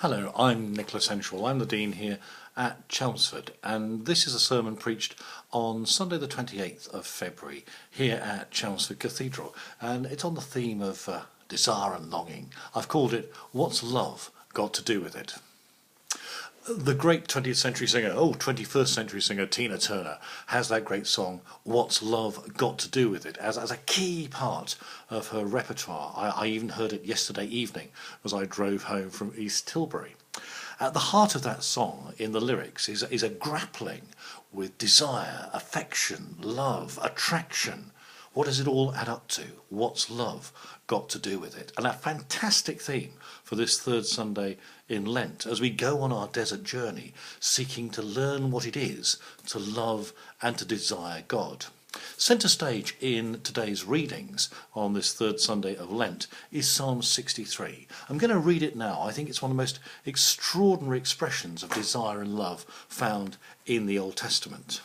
Hello, I'm Nicholas Henshall. I'm the Dean here at Chelmsford, and this is a sermon preached on Sunday the 28th of February here at Chelmsford Cathedral, and it's on the theme of desire and longing. I've called it, What's Love Got to Do with It? The great 20th century singer, 21st century singer Tina Turner has that great song, What's Love Got to Do with It, as a key part of her repertoire. I even heard it yesterday evening as I drove home from East Tilbury. At the heart of that song, in the lyrics, is a grappling with desire, affection, love, attraction. What does it all add up to? What's love got to do with it? And a fantastic theme for this third Sunday in Lent as we go on our desert journey, seeking to learn what it is to love and to desire God. Centre stage in today's readings on this third Sunday of Lent is Psalm 63. I'm going to read it now. I think it's one of the most extraordinary expressions of desire and love found in the Old Testament.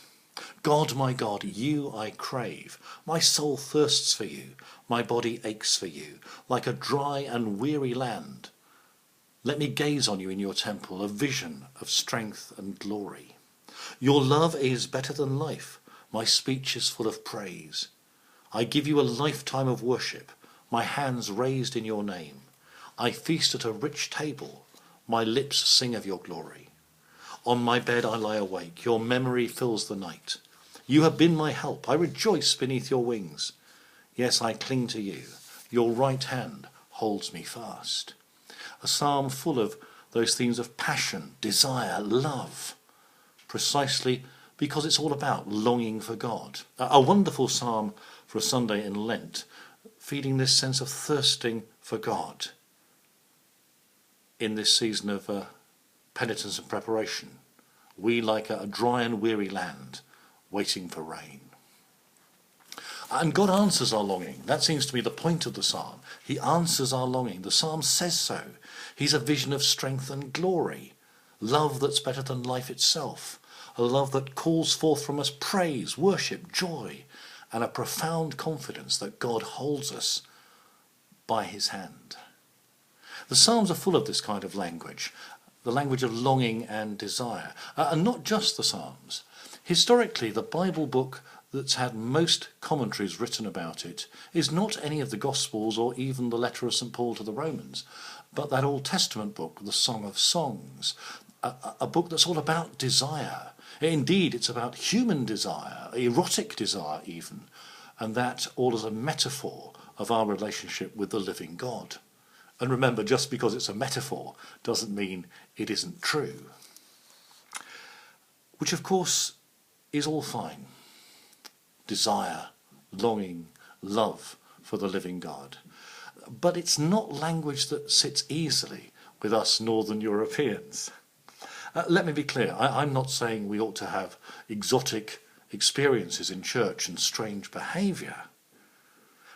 God, my God, you I crave. My soul thirsts for you. My body aches for you, like a dry and weary land. Let me gaze on you in your temple, a vision of strength and glory. Your love is better than life. My speech is full of praise. I give you a lifetime of worship, my hands raised in your name. I feast at a rich table. My lips sing of your glory. On my bed I lie awake. Your memory fills the night. You have been my help. I rejoice beneath your wings. Yes, I cling to you. Your right hand holds me fast. A psalm full of those themes of passion, desire, love, precisely because it's all about longing for God. A wonderful psalm for a Sunday in Lent, feeding this sense of thirsting for God in this season of penitence and preparation. We like a dry and weary land waiting for rain. And God answers our longing. That seems to be the point of the psalm. He answers our longing. The psalm says so. He's a vision of strength and glory, love that's better than life itself, a love that calls forth from us praise, worship, joy, and a profound confidence that God holds us by his hand. The Psalms are full of this kind of language, the language of longing and desire, and not just the Psalms. Historically, the Bible book that's had most commentaries written about it is not any of the Gospels or even the letter of St. Paul to the Romans, but that Old Testament book, the Song of Songs, a book that's all about desire. Indeed, it's about human desire, erotic desire even, and that all as a metaphor of our relationship with the living God. And remember, just because it's a metaphor doesn't mean it isn't true. Which, of course, is all fine. Desire, longing, love for the living God. But it's not language that sits easily with us Northern Europeans. Let me be clear, I'm not saying we ought to have exotic experiences in church and strange behaviour.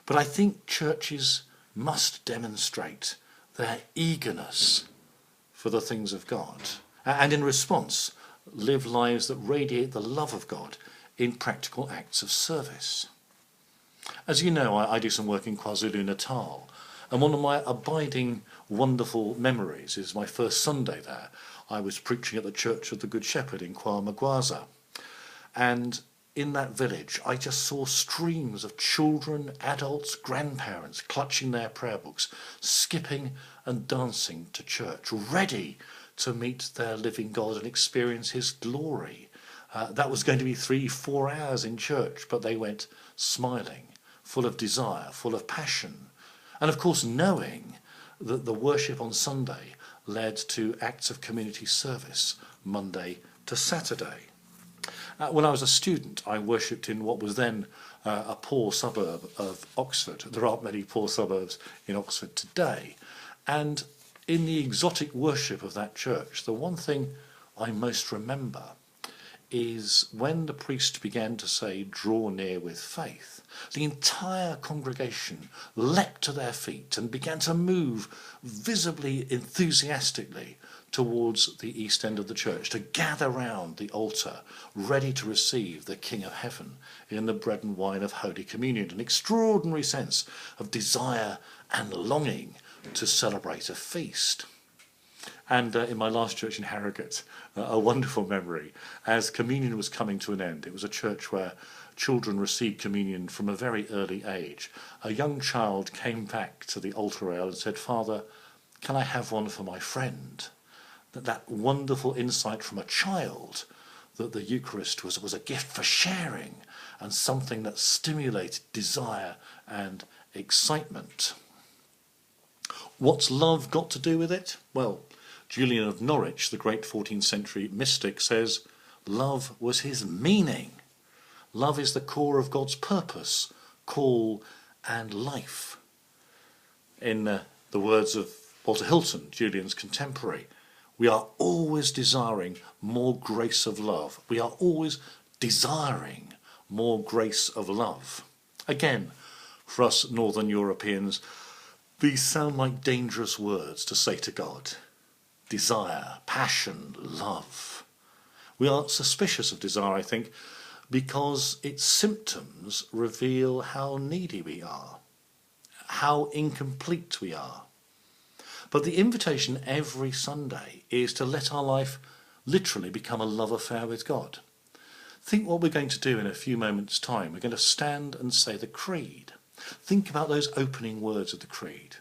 But I think churches must demonstrate their eagerness for the things of God, and in response live lives that radiate the love of God in practical acts of service. As you know, I do some work in KwaZulu-Natal, and one of my abiding wonderful memories is my first Sunday there. I was preaching at the Church of the Good Shepherd in KwaMagwaza, and in that village I just saw streams of children, adults, grandparents clutching their prayer books, skipping and dancing to church, ready to meet their living God and experience his glory. That was going to be 3-4 hours in church, but they went smiling, full of desire, full of passion, and of course knowing that the worship on Sunday led to acts of community service Monday to Saturday. When I was a student, I worshipped in what was then a poor suburb of Oxford. There aren't many poor suburbs in Oxford today. And in the exotic worship of that church, the one thing I most remember is when the priest began to say, "Draw near with faith," the entire congregation leapt to their feet and began to move visibly enthusiastically towards the east end of the church, to gather round the altar, ready to receive the King of Heaven in the bread and wine of Holy Communion. An extraordinary sense of desire and longing to celebrate a feast. And in my last church in Harrogate, a wonderful memory, as communion was coming to an end. It was a church where children received communion from a very early age. A young child came back to the altar rail and said, "Father, can I have one for my friend?" That wonderful insight from a child that the Eucharist was a gift for sharing and something that stimulated desire and excitement. What's love got to do with it? Well, Julian of Norwich, the great 14th century mystic, says love was his meaning. Love is the core of God's purpose, call and life. In the words of Walter Hilton, Julian's contemporary, we are always desiring more grace of love. We are always desiring more grace of love. Again, for us Northern Europeans, these sound like dangerous words to say to God. Desire, passion, love. We are suspicious of desire, I think, because its symptoms reveal how needy we are, how incomplete we are. But the invitation every Sunday is to let our life literally become a love affair with God. Think what we're going to do in a few moments' time. We're going to stand and say the Creed. Think about those opening words of the Creed.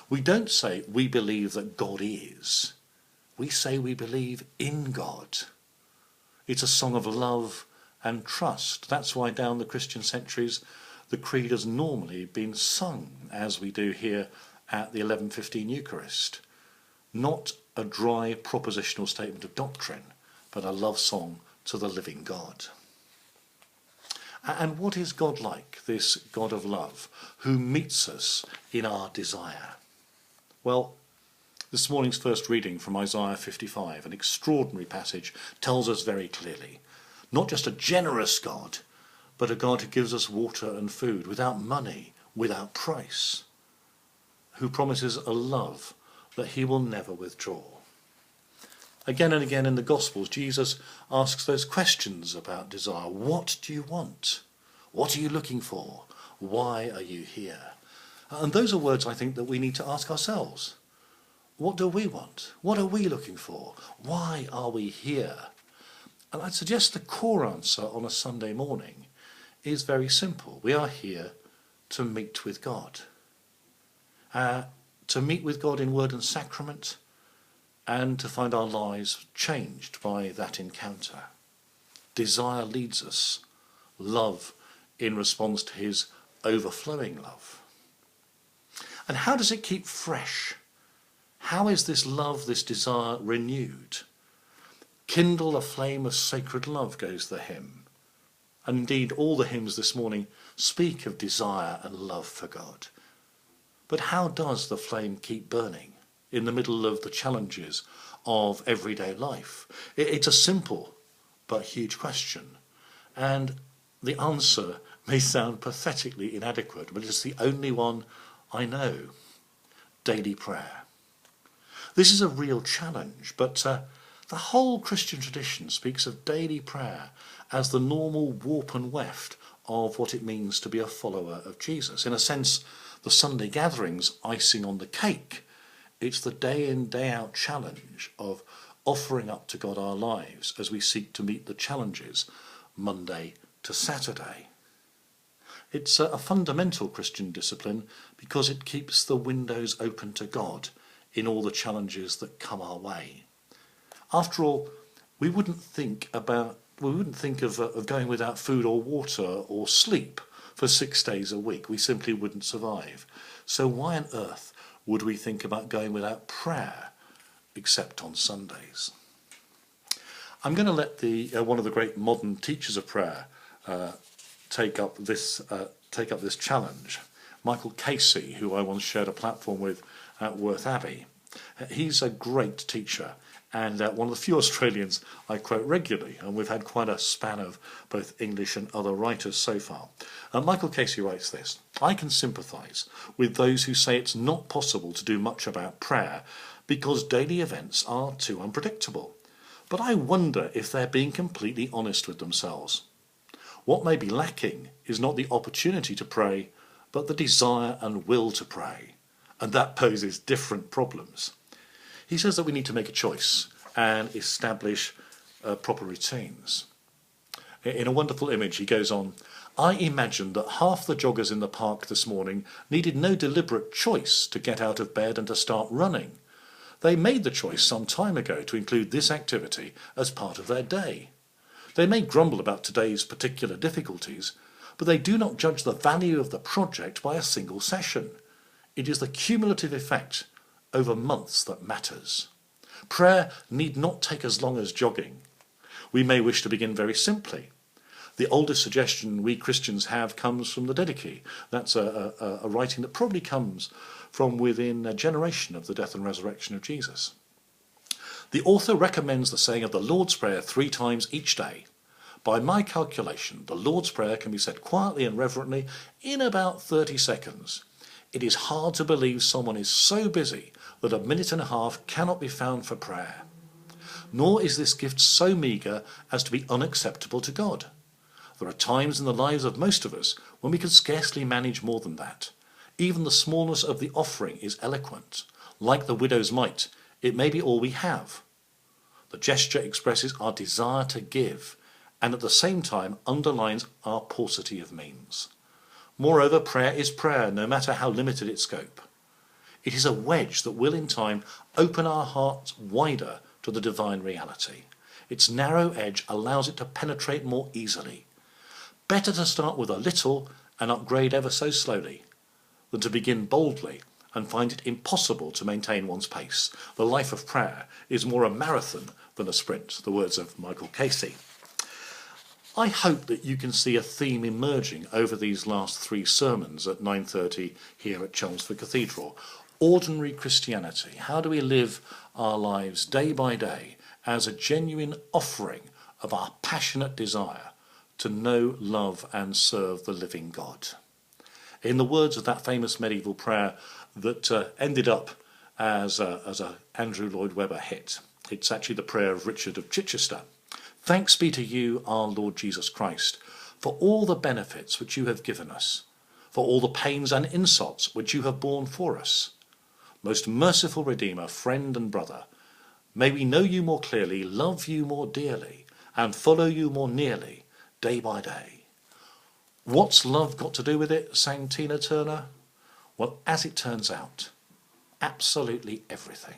We don't say we believe that God is. We say we believe in God. It's a song of love and trust. That's why down the Christian centuries the Creed has normally been sung, as we do here at the 11:15 Eucharist. Not a dry propositional statement of doctrine, but a love song to the living God. And what is God like, this God of love, who meets us in our desire? Well, this morning's first reading from Isaiah 55, an extraordinary passage, tells us very clearly, not just a generous God, but a God who gives us water and food without money, without price, who promises a love that he will never withdraw. Again and again in the Gospels, Jesus asks those questions about desire. What do you want? What are you looking for? Why are you here? And those are words I think that we need to ask ourselves. What do we want? What are we looking for? Why are we here? And I'd suggest the core answer on a Sunday morning is very simple. We are here to meet with God. To meet with God in word and sacrament, and to find our lives changed by that encounter. Desire leads us. Love in response to his overflowing love. And how does it keep fresh? How is this love, this desire renewed? Kindle a flame of sacred love, goes the hymn. And indeed all the hymns this morning speak of desire and love for God. But how does the flame keep burning in the middle of the challenges of everyday life? It's a simple but huge question. And the answer may sound pathetically inadequate, but it's the only one I know. Daily prayer. This is a real challenge, but the whole Christian tradition speaks of daily prayer as the normal warp and weft of what it means to be a follower of Jesus. In a sense, the Sunday gatherings icing on the cake. It's the day in, day out challenge of offering up to God our lives as we seek to meet the challenges Monday to Saturday. It's a fundamental Christian discipline because it keeps the windows open to God in all the challenges that come our way. After all, we wouldn't think of going without food or water or sleep for 6 days a week. We simply wouldn't survive. So why on earth would we think about going without prayer, except on Sundays? I'm going to let one of the great modern teachers of prayer take up this challenge. Michael Casey, who I once shared a platform with at Worth Abbey. He's a great teacher and one of the few Australians I quote regularly, and we've had quite a span of both English and other writers so far. Michael Casey writes this: "I can sympathise with those who say it's not possible to do much about prayer because daily events are too unpredictable. But I wonder if they're being completely honest with themselves. What may be lacking is not the opportunity to pray, but the desire and will to pray. And that poses different problems. He says that we need to make a choice and establish proper routines. In a wonderful image, he goes on, I imagined that half the joggers in the park this morning needed no deliberate choice to get out of bed and to start running. They made the choice some time ago to include this activity as part of their day. They may grumble about today's particular difficulties, but they do not judge the value of the project by a single session. It is the cumulative effect over months that matters. Prayer need not take as long as jogging. We may wish to begin very simply. The oldest suggestion we Christians have comes from the Didache. That's a writing that probably comes from within a generation of the death and resurrection of Jesus. The author recommends the saying of the Lord's Prayer 3 times each day. By my calculation, the Lord's Prayer can be said quietly and reverently in about 30 seconds. It is hard to believe someone is so busy that a minute and a half cannot be found for prayer. Nor is this gift so meagre as to be unacceptable to God. There are times in the lives of most of us when we can scarcely manage more than that. Even the smallness of the offering is eloquent. Like the widow's mite, it may be all we have. The gesture expresses our desire to give, and at the same time underlines our paucity of means. Moreover, prayer is prayer, no matter how limited its scope. It is a wedge that will in time open our hearts wider to the divine reality. Its narrow edge allows it to penetrate more easily. Better to start with a little and upgrade ever so slowly than to begin boldly and find it impossible to maintain one's pace. The life of prayer is more a marathon than a sprint, the words of Michael Casey. I hope that you can see a theme emerging over these last 3 sermons at 9:30 here at Chelmsford Cathedral. Ordinary Christianity. How do we live our lives day by day as a genuine offering of our passionate desire to know, love and serve the living God? In the words of that famous medieval prayer that ended up as a Andrew Lloyd Webber hit, it's actually the prayer of Richard of Chichester. Thanks be to you, our Lord Jesus Christ, for all the benefits which you have given us, for all the pains and insults which you have borne for us. Most merciful Redeemer, friend and brother, may we know you more clearly, love you more dearly, and follow you more nearly, day by day. What's love got to do with it, sang Tina Turner? Well, as it turns out, absolutely everything.